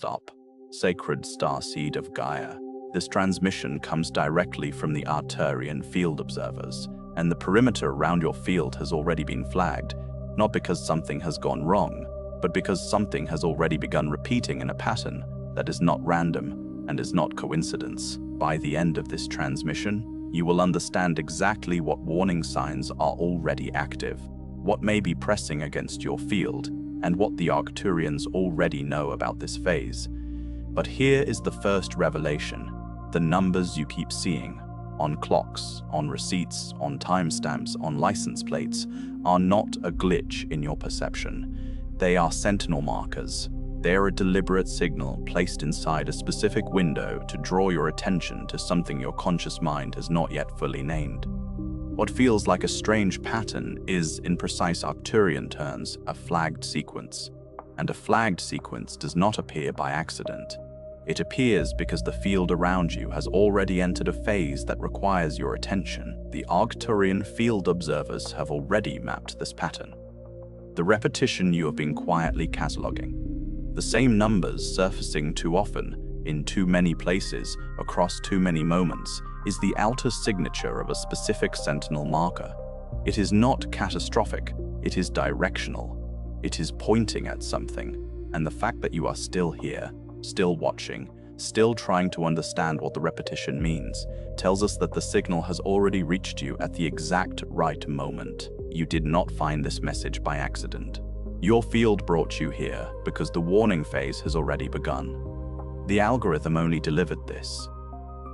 Stop. Sacred Starseed of Gaia. This transmission comes directly from the Arcturian field observers, and the perimeter around your field has already been flagged, not because something has gone wrong, but because something has already begun repeating in a pattern that is not random and is not coincidence. By the end of this transmission, you will understand exactly what warning signs are already active, what may be pressing against your field, and what the Arcturians already know about this phase. But here is the first revelation. The numbers you keep seeing, on clocks, on receipts, on timestamps, on license plates, are not a glitch in your perception. They are Sentinel markers. They are a deliberate signal placed inside a specific window to draw your attention to something your conscious mind has not yet fully named. What feels like a strange pattern is, in precise Arcturian terms, a flagged sequence. And a flagged sequence does not appear by accident. It appears because the field around you has already entered a phase that requires your attention. The Arcturian field observers have already mapped this pattern. The repetition you have been quietly cataloging. The same numbers surfacing too often, in too many places, across too many moments, is the outer signature of a specific Sentinel marker. It is not catastrophic, it is directional. It is pointing at something, and the fact that you are still here, still watching, still trying to understand what the repetition means, tells us that the signal has already reached you at the exact right moment. You did not find this message by accident. Your field brought you here because the warning phase has already begun. The algorithm only delivered this.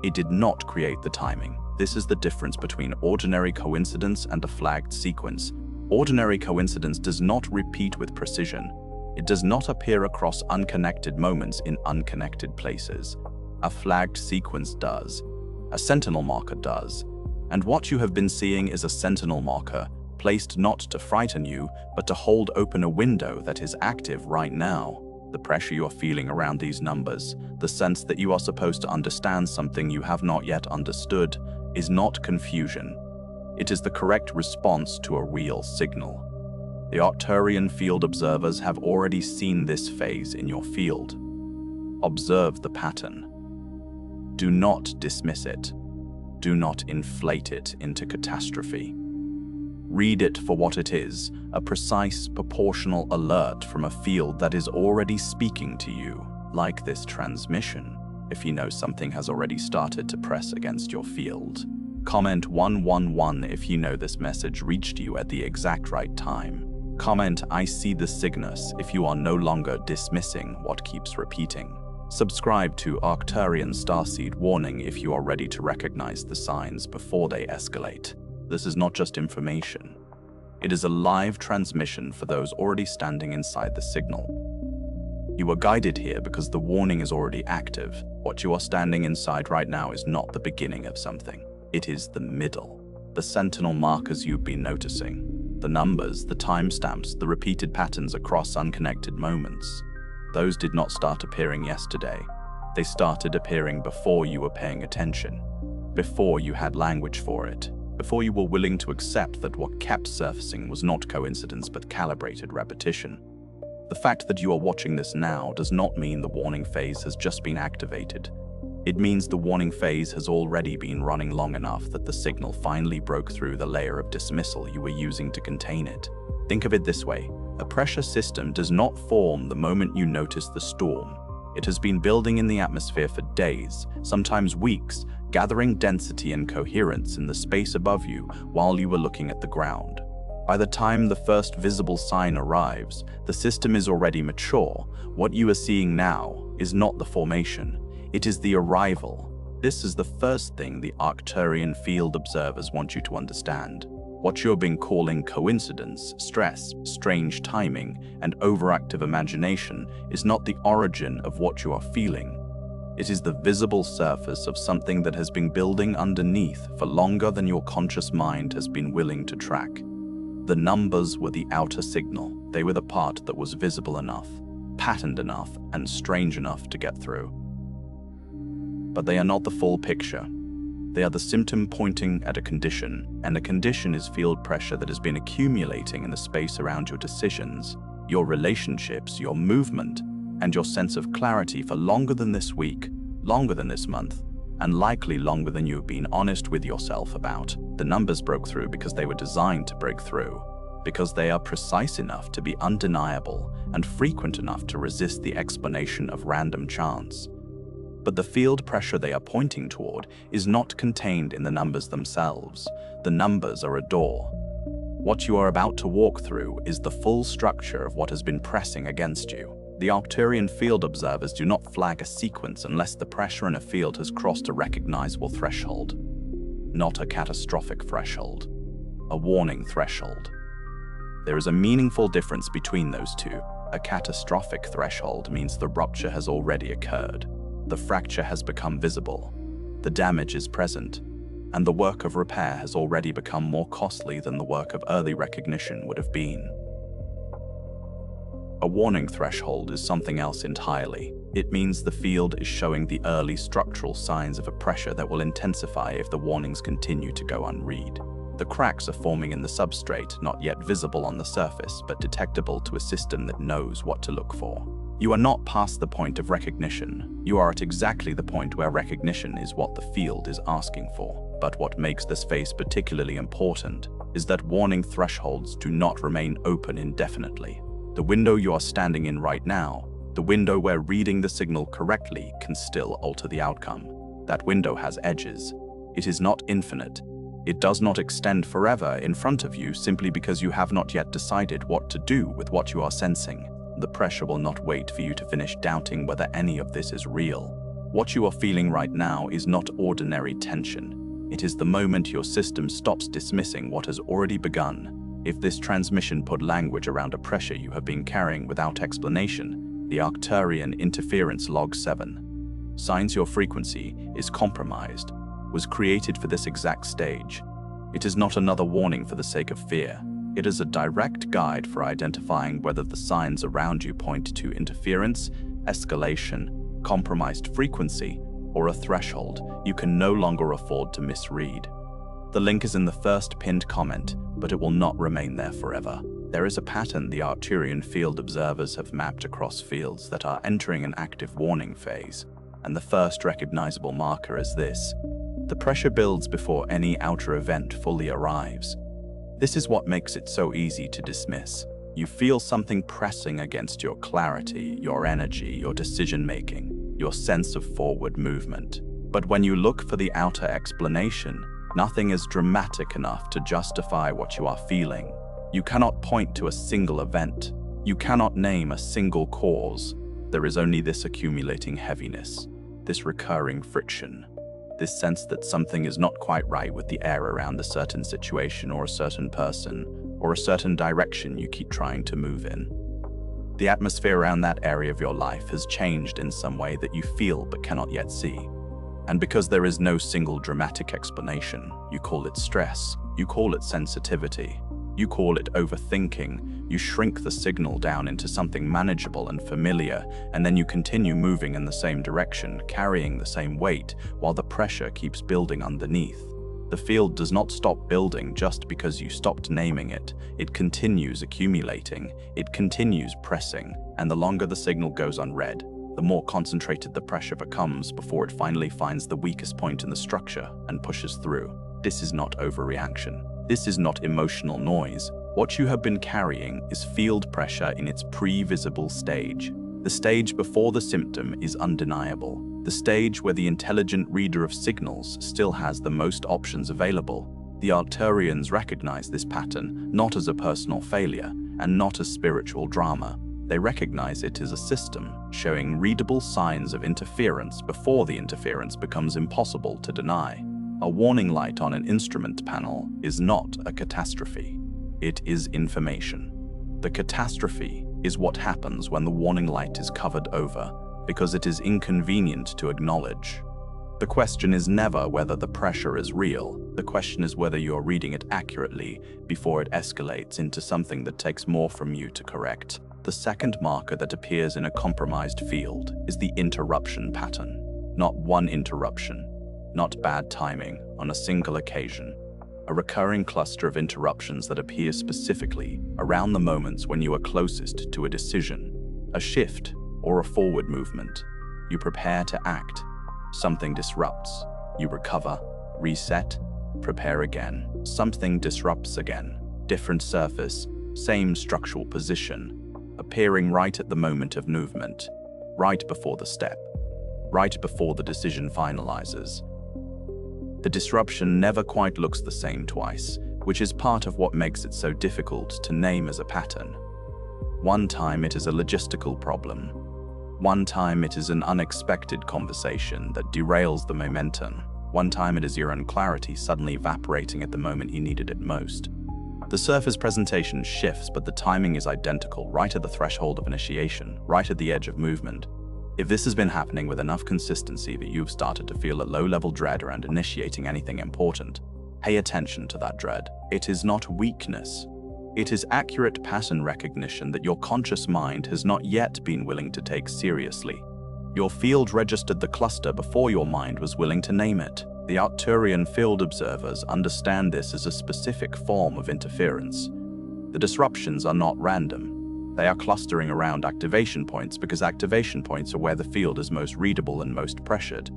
It did not create the timing. This is the difference between ordinary coincidence and a flagged sequence. Ordinary coincidence does not repeat with precision. It does not appear across unconnected moments in unconnected places. A flagged sequence does. A Sentinel marker does. And what you have been seeing is a Sentinel marker, placed not to frighten you, but to hold open a window that is active right now. The pressure you are feeling around these numbers, the sense that you are supposed to understand something you have not yet understood, is not confusion. It is the correct response to a real signal. The Arcturian field observers have already seen this phase in your field. Observe the pattern. Do not dismiss it. Do not inflate it into catastrophe. Read it for what it is, a precise, proportional alert from a field that is already speaking to you, like this transmission, if you know something has already started to press against your field. Comment 111 if you know this message reached you at the exact right time. Comment "I see the Cygnus" if you are no longer dismissing what keeps repeating. Subscribe to Arcturian Starseed warning if you are ready to recognize the signs before they escalate. This is not just information. It is a live transmission for those already standing inside the signal. You are guided here because the warning is already active. What you are standing inside right now is not the beginning of something. It is the middle. The Sentinel markers you've been noticing. The numbers, the timestamps, the repeated patterns across unconnected moments. Those did not start appearing yesterday. They started appearing before you were paying attention. Before you had language for it. Before you were willing to accept that what kept surfacing was not coincidence but calibrated repetition. The fact that you are watching this now does not mean the warning phase has just been activated. It means the warning phase has already been running long enough that the signal finally broke through the layer of dismissal you were using to contain it. Think of it this way. A pressure system does not form the moment you notice the storm. It has been building in the atmosphere for days, sometimes weeks, gathering density and coherence in the space above you while you were looking at the ground. By the time the first visible sign arrives, the system is already mature. What you are seeing now is not the formation, it is the arrival. This is the first thing the Arcturian field observers want you to understand. What you've been calling coincidence, stress, strange timing, and overactive imagination is not the origin of what you are feeling. It is the visible surface of something that has been building underneath for longer than your conscious mind has been willing to track. The numbers were the outer signal. They were the part that was visible enough, patterned enough, and strange enough to get through. But they are not the full picture. They are the symptom pointing at a condition, and the condition is field pressure that has been accumulating in the space around your decisions, your relationships, your movement, and your sense of clarity for longer than this week, longer than this month, and likely longer than you've been honest with yourself about. The numbers broke through because they were designed to break through, because they are precise enough to be undeniable and frequent enough to resist the explanation of random chance. But the field pressure they are pointing toward is not contained in the numbers themselves. The numbers are a door. What you are about to walk through is the full structure of what has been pressing against you. The Arcturian field observers do not flag a sequence unless the pressure in a field has crossed a recognizable threshold. Not a catastrophic threshold, a warning threshold. There is a meaningful difference between those two. A catastrophic threshold means the rupture has already occurred. The fracture has become visible. The damage is present, and the work of repair has already become more costly than the work of early recognition would have been. A warning threshold is something else entirely. It means the field is showing the early structural signs of a pressure that will intensify if the warnings continue to go unread. The cracks are forming in the substrate, not yet visible on the surface, but detectable to a system that knows what to look for. You are not past the point of recognition. You are at exactly the point where recognition is what the field is asking for. But what makes this phase particularly important is that warning thresholds do not remain open indefinitely. The window you are standing in right now, the window where reading the signal correctly can still alter the outcome. That window has edges. It is not infinite. It does not extend forever in front of you simply because you have not yet decided what to do with what you are sensing. The pressure will not wait for you to finish doubting whether any of this is real. What you are feeling right now is not ordinary tension. It is the moment your system stops dismissing what has already begun. If this transmission put language around a pressure you have been carrying without explanation, the Arcturian interference log 7 signs your frequency is compromised, was created for this exact stage. It is not another warning for the sake of fear. It is a direct guide for identifying whether the signs around you point to interference, escalation, compromised frequency, or a threshold you can no longer afford to misread. The link is in the first pinned comment, but it will not remain there forever. There is a pattern the Arcturian field observers have mapped across fields that are entering an active warning phase, and the first recognizable marker is this. The pressure builds before any outer event fully arrives. This is what makes it so easy to dismiss. You feel something pressing against your clarity, your energy, your decision-making, your sense of forward movement. But when you look for the outer explanation, nothing is dramatic enough to justify what you are feeling. You cannot point to a single event. You cannot name a single cause. There is only this accumulating heaviness, this recurring friction. This sense that something is not quite right with the air around a certain situation or a certain person or a certain direction you keep trying to move in. The atmosphere around that area of your life has changed in some way that you feel but cannot yet see. And because there is no single dramatic explanation, you call it stress, you call it sensitivity, you call it overthinking, you shrink the signal down into something manageable and familiar, and then you continue moving in the same direction, carrying the same weight, while the pressure keeps building underneath. The field does not stop building just because you stopped naming it. It continues accumulating, it continues pressing, and the longer the signal goes unread, the more concentrated the pressure becomes before it finally finds the weakest point in the structure and pushes through. This is not overreaction. This is not emotional noise. What you have been carrying is field pressure in its pre-visible stage. The stage before the symptom is undeniable. The stage where the intelligent reader of signals still has the most options available. The Arcturians recognize this pattern not as a personal failure and not as spiritual drama. They recognize it as a system showing readable signs of interference before the interference becomes impossible to deny. A warning light on an instrument panel is not a catastrophe. It is information. The catastrophe is what happens when the warning light is covered over, because it is inconvenient to acknowledge. The question is never whether the pressure is real. The question is whether you are reading it accurately before it escalates into something that takes more from you to correct. The second marker that appears in a compromised field is the interruption pattern. Not one interruption, not bad timing on a single occasion. A recurring cluster of interruptions that appear specifically around the moments when you are closest to a decision, a shift, or a forward movement. You prepare to act. Something disrupts. You recover, reset, prepare again. Something disrupts again. Different surface, same structural position, appearing right at the moment of movement, right before the step, right before the decision finalizes. The disruption never quite looks the same twice, which is part of what makes it so difficult to name as a pattern. One time it is a logistical problem. One time it is an unexpected conversation that derails the momentum. One time it is your own clarity suddenly evaporating at the moment you needed it most. The surface presentation shifts, but the timing is identical, right at the threshold of initiation, right at the edge of movement. If this has been happening with enough consistency that you've started to feel a low-level dread around initiating anything important, pay attention to that dread. It is not weakness. It is accurate pattern recognition that your conscious mind has not yet been willing to take seriously. Your field registered the cluster before your mind was willing to name it. The Arcturian field observers understand this as a specific form of interference. The disruptions are not random. They are clustering around activation points because activation points are where the field is most readable and most pressured.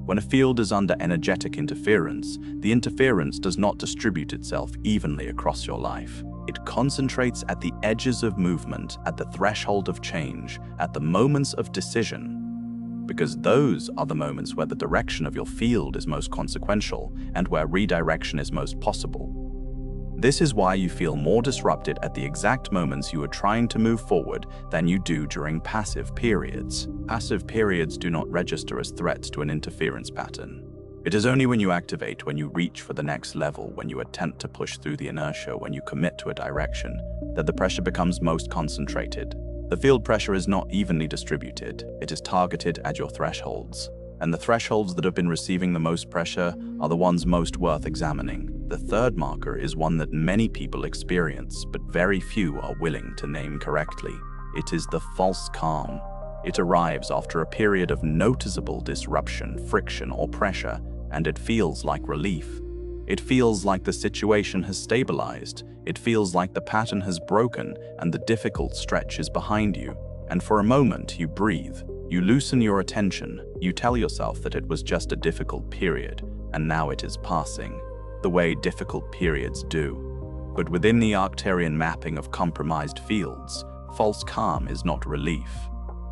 When a field is under energetic interference, the interference does not distribute itself evenly across your life. It concentrates at the edges of movement, at the threshold of change, at the moments of decision. Because those are the moments where the direction of your field is most consequential and where redirection is most possible. This is why you feel more disrupted at the exact moments you are trying to move forward than you do during passive periods. Passive periods do not register as threats to an interference pattern. It is only when you activate, when you reach for the next level, when you attempt to push through the inertia, when you commit to a direction, that the pressure becomes most concentrated. The field pressure is not evenly distributed. It is targeted at your thresholds. And the thresholds that have been receiving the most pressure are the ones most worth examining. The third marker is one that many people experience, but very few are willing to name correctly. It is the false calm. It arrives after a period of noticeable disruption, friction, or pressure, and it feels like relief. It feels like the situation has stabilized. It feels like the pattern has broken and the difficult stretch is behind you. And for a moment, you breathe. You loosen your attention. You tell yourself that it was just a difficult period, and now it is passing, the way difficult periods do. But within the Arcturian mapping of compromised fields, false calm is not relief.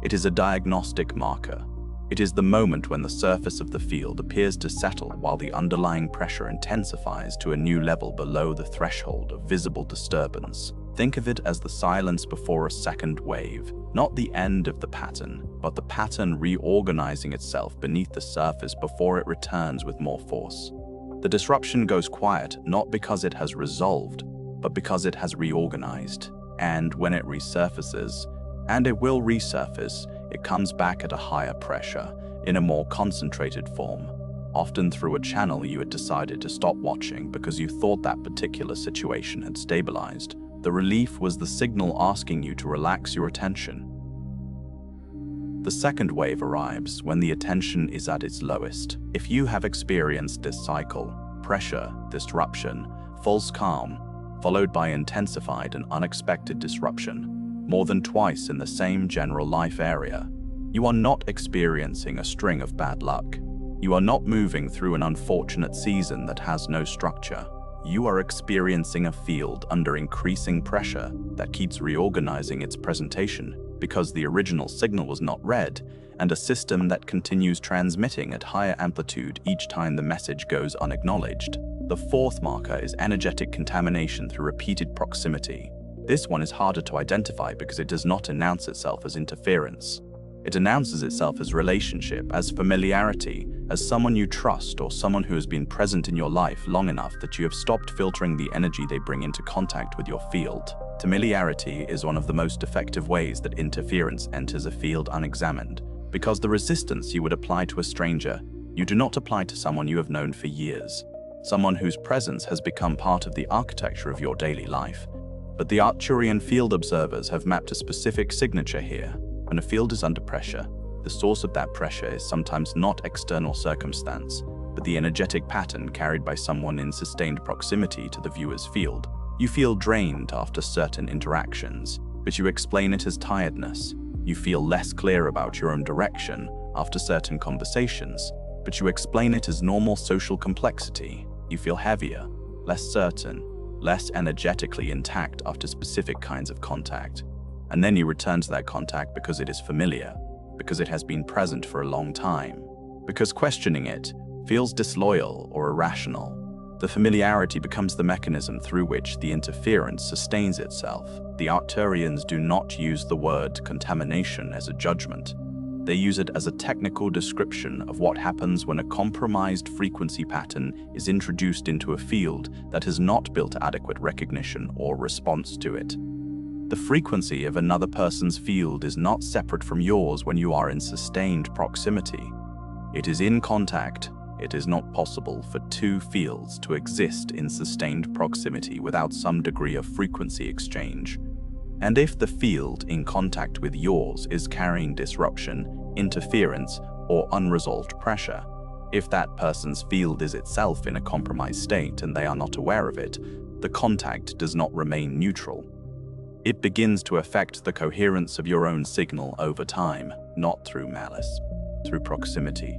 It is a diagnostic marker. It is the moment when the surface of the field appears to settle while the underlying pressure intensifies to a new level below the threshold of visible disturbance. Think of it as the silence before a second wave, not the end of the pattern, but the pattern reorganizing itself beneath the surface before it returns with more force. The disruption goes quiet not because it has resolved, but because it has reorganized. And when it resurfaces, and it will resurface, it comes back at a higher pressure, in a more concentrated form, often through a channel you had decided to stop watching because you thought that particular situation had stabilized. The relief was the signal asking you to relax your attention. The second wave arrives when the attention is at its lowest. If you have experienced this cycle, pressure, disruption, false calm, followed by intensified and unexpected disruption, more than twice in the same general life area, you are not experiencing a string of bad luck. You are not moving through an unfortunate season that has no structure. You are experiencing a field under increasing pressure that keeps reorganizing its presentation because the original signal was not read, and a system that continues transmitting at higher amplitude each time the message goes unacknowledged. The fourth marker is energetic contamination through repeated proximity. This one is harder to identify because it does not announce itself as interference. It announces itself as relationship, as familiarity, as someone you trust or someone who has been present in your life long enough that you have stopped filtering the energy they bring into contact with your field. Familiarity is one of the most effective ways that interference enters a field unexamined, because the resistance you would apply to a stranger, you do not apply to someone you have known for years, someone whose presence has become part of the architecture of your daily life. But the Arcturian field observers have mapped a specific signature here. When a field is under pressure, the source of that pressure is sometimes not external circumstance, but the energetic pattern carried by someone in sustained proximity to the viewer's field. You feel drained after certain interactions, but you explain it as tiredness. You feel less clear about your own direction after certain conversations, but you explain it as normal social complexity. You feel heavier, less certain, less energetically intact after specific kinds of contact. And then you return to that contact because it is familiar, because it has been present for a long time, because questioning it feels disloyal or irrational. The familiarity becomes the mechanism through which the interference sustains itself. The Arcturians do not use the word contamination as a judgment. They use it as a technical description of what happens when a compromised frequency pattern is introduced into a field that has not built adequate recognition or response to it. The frequency of another person's field is not separate from yours when you are in sustained proximity. It is in contact. It is not possible for two fields to exist in sustained proximity without some degree of frequency exchange. And if the field in contact with yours is carrying disruption, interference, or unresolved pressure, if that person's field is itself in a compromised state and they are not aware of it, the contact does not remain neutral. It begins to affect the coherence of your own signal over time, not through malice, through proximity,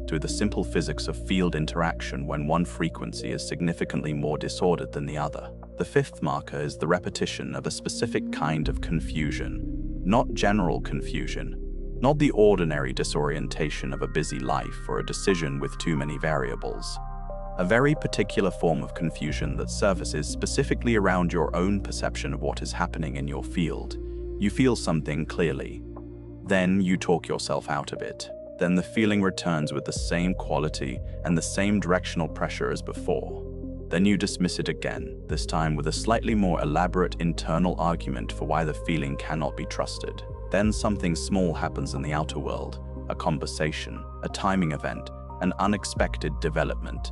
through the simple physics of field interaction when one frequency is significantly more disordered than the other. The fifth marker is the repetition of a specific kind of confusion, not general confusion, not the ordinary disorientation of a busy life or a decision with too many variables. A very particular form of confusion that surfaces specifically around your own perception of what is happening in your field. You feel something clearly. Then you talk yourself out of it. Then the feeling returns with the same quality and the same directional pressure as before. Then you dismiss it again, this time with a slightly more elaborate internal argument for why the feeling cannot be trusted. Then something small happens in the outer world, a conversation, a timing event, an unexpected development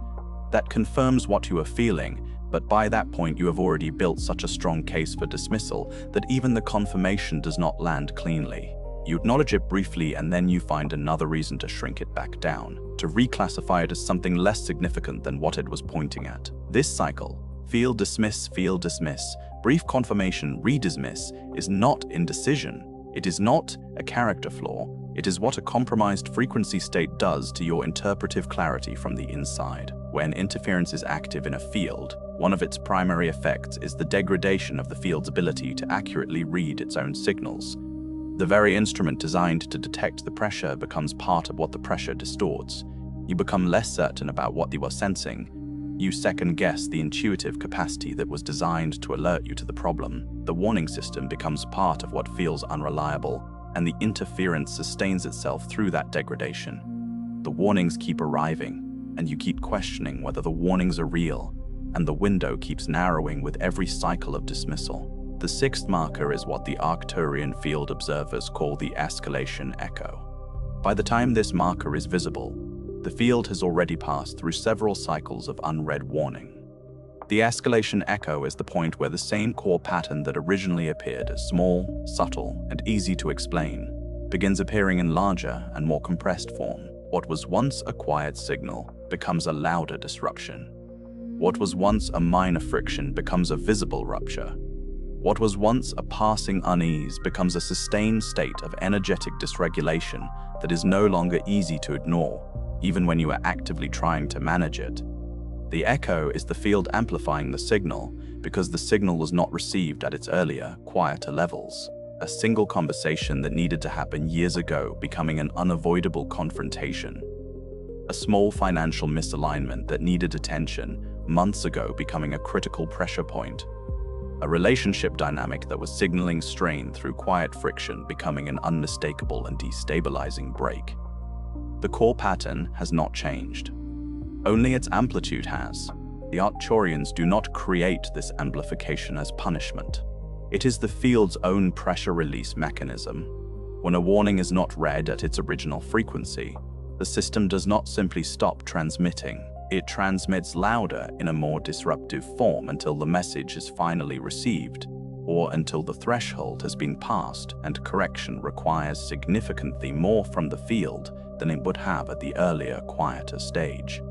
that confirms what you are feeling, but by that point you have already built such a strong case for dismissal that even the confirmation does not land cleanly. You acknowledge it briefly and then you find another reason to shrink it back down, to reclassify it as something less significant than what it was pointing at. This cycle, feel dismiss, brief confirmation, redismiss, is not indecision. It is not a character flaw. It is what a compromised frequency state does to your interpretive clarity from the inside. When interference is active in a field, one of its primary effects is the degradation of the field's ability to accurately read its own signals. The very instrument designed to detect the pressure becomes part of what the pressure distorts. You become less certain about what you are sensing. You second-guess the intuitive capacity that was designed to alert you to the problem. The warning system becomes part of what feels unreliable, and the interference sustains itself through that degradation. The warnings keep arriving, and you keep questioning whether the warnings are real, and the window keeps narrowing with every cycle of dismissal. The sixth marker is what the Arcturian field observers call the escalation echo. By the time this marker is visible, the field has already passed through several cycles of unread warning. The escalation echo is the point where the same core pattern that originally appeared as small, subtle, and easy to explain begins appearing in larger and more compressed form. What was once a quiet signal becomes a louder disruption. What was once a minor friction becomes a visible rupture. What was once a passing unease becomes a sustained state of energetic dysregulation that is no longer easy to ignore, even when you are actively trying to manage it. The echo is the field amplifying the signal because the signal was not received at its earlier, quieter levels. A single conversation that needed to happen years ago becoming an unavoidable confrontation. A small financial misalignment that needed attention months ago becoming a critical pressure point. A relationship dynamic that was signaling strain through quiet friction becoming an unmistakable and destabilizing break. The core pattern has not changed. Only its amplitude has. The Arcturians do not create this amplification as punishment. It is the field's own pressure release mechanism. When a warning is not read at its original frequency, the system does not simply stop transmitting. It transmits louder in a more disruptive form until the message is finally received, or until the threshold has been passed and correction requires significantly more from the field than it would have at the earlier, quieter stage.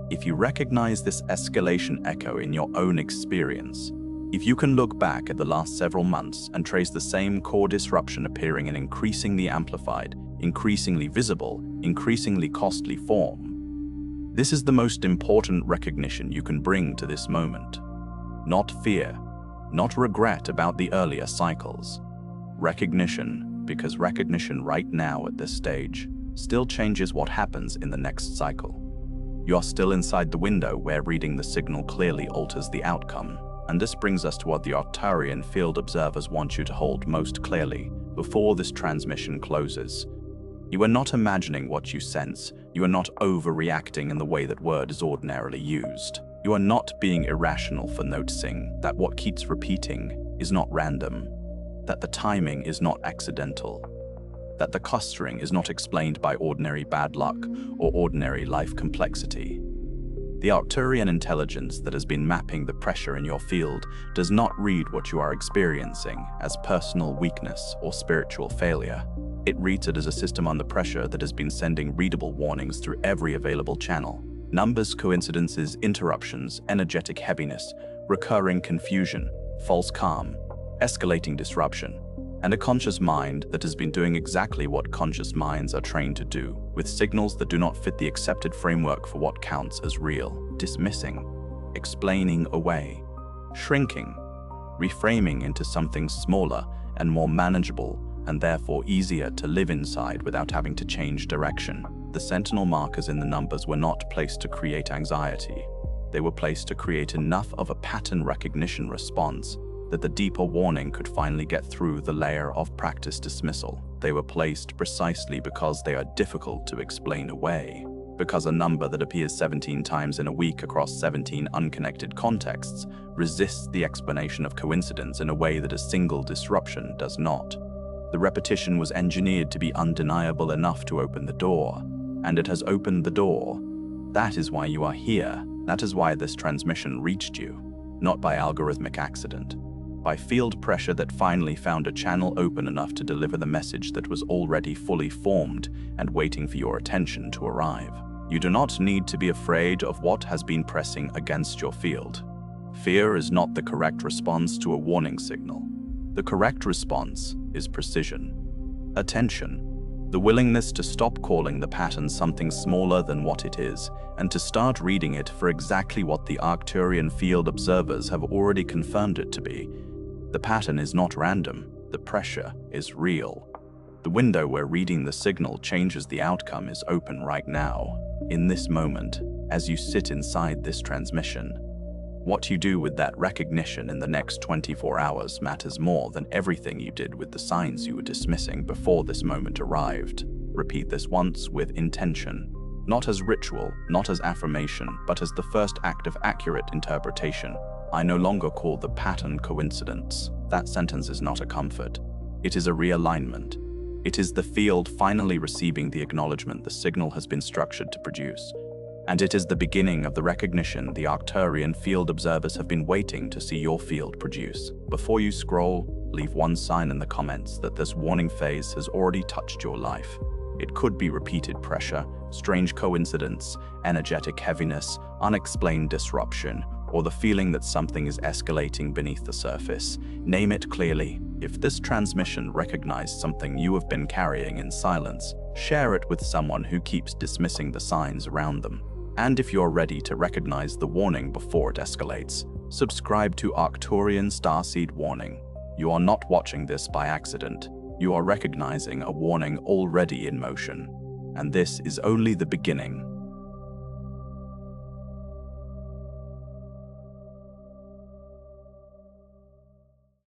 If you recognize this escalation echo in your own experience, If you can look back at the last several months and trace the same core disruption appearing in increasingly amplified, increasingly visible, increasingly costly form, this is the most important recognition you can bring to this moment. Not fear, not regret about the earlier cycles. Recognition, because recognition right now at this stage still changes what happens in the next cycle. You are still inside the window where reading the signal clearly alters the outcome. And this brings us to what the Arcturian field observers want you to hold most clearly before this transmission closes. You are not imagining what you sense. You are not overreacting in the way that word is ordinarily used. You are not being irrational for noticing that what keeps repeating is not random, that the timing is not accidental, that the clustering is not explained by ordinary bad luck or ordinary life complexity. The Arcturian intelligence that has been mapping the pressure in your field does not read what you are experiencing as personal weakness or spiritual failure. It reads it as a system under pressure that has been sending readable warnings through every available channel. Numbers, coincidences, interruptions, energetic heaviness, recurring confusion, false calm, escalating disruption, and a conscious mind that has been doing exactly what conscious minds are trained to do, with signals that do not fit the accepted framework for what counts as real, dismissing, explaining away, shrinking, reframing into something smaller and more manageable, and therefore easier to live inside without having to change direction. The Sentinel markers in the numbers were not placed to create anxiety. They were placed to create enough of a pattern recognition response that the deeper warning could finally get through the layer of practice dismissal. They were placed precisely because they are difficult to explain away, because a number that appears 17 times in a week across 17 unconnected contexts resists the explanation of coincidence in a way that a single disruption does not. The repetition was engineered to be undeniable enough to open the door, and it has opened the door. That is why you are here. That is why this transmission reached you, not by algorithmic accident, by field pressure that finally found a channel open enough to deliver the message that was already fully formed and waiting for your attention to arrive. You do not need to be afraid of what has been pressing against your field. Fear is not the correct response to a warning signal. The correct response is precision, attention, the willingness to stop calling the pattern something smaller than what it is, and to start reading it for exactly what the Arcturian field observers have already confirmed it to be. The pattern is not random, the pressure is real. The window where reading the signal changes the outcome is open right now, in this moment, as you sit inside this transmission. What you do with that recognition in the next 24 hours matters more than everything you did with the signs you were dismissing before this moment arrived. Repeat this once with intention, not as ritual, not as affirmation, but as the first act of accurate interpretation. I no longer call the pattern coincidence. That sentence is not a comfort. It is a realignment. It is the field finally receiving the acknowledgement the signal has been structured to produce. And it is the beginning of the recognition the Arcturian field observers have been waiting to see your field produce. Before you scroll, leave one sign in the comments that this warning phase has already touched your life. It could be repeated pressure, strange coincidence, energetic heaviness, unexplained disruption, or the feeling that something is escalating beneath the surface. Name it clearly. If this transmission recognized something you have been carrying in silence, share it with someone who keeps dismissing the signs around them. And if you're ready to recognize the warning before it escalates, subscribe to Arcturian Starseed Warning. You are not watching this by accident. You are recognizing a warning already in motion. And this is only the beginning.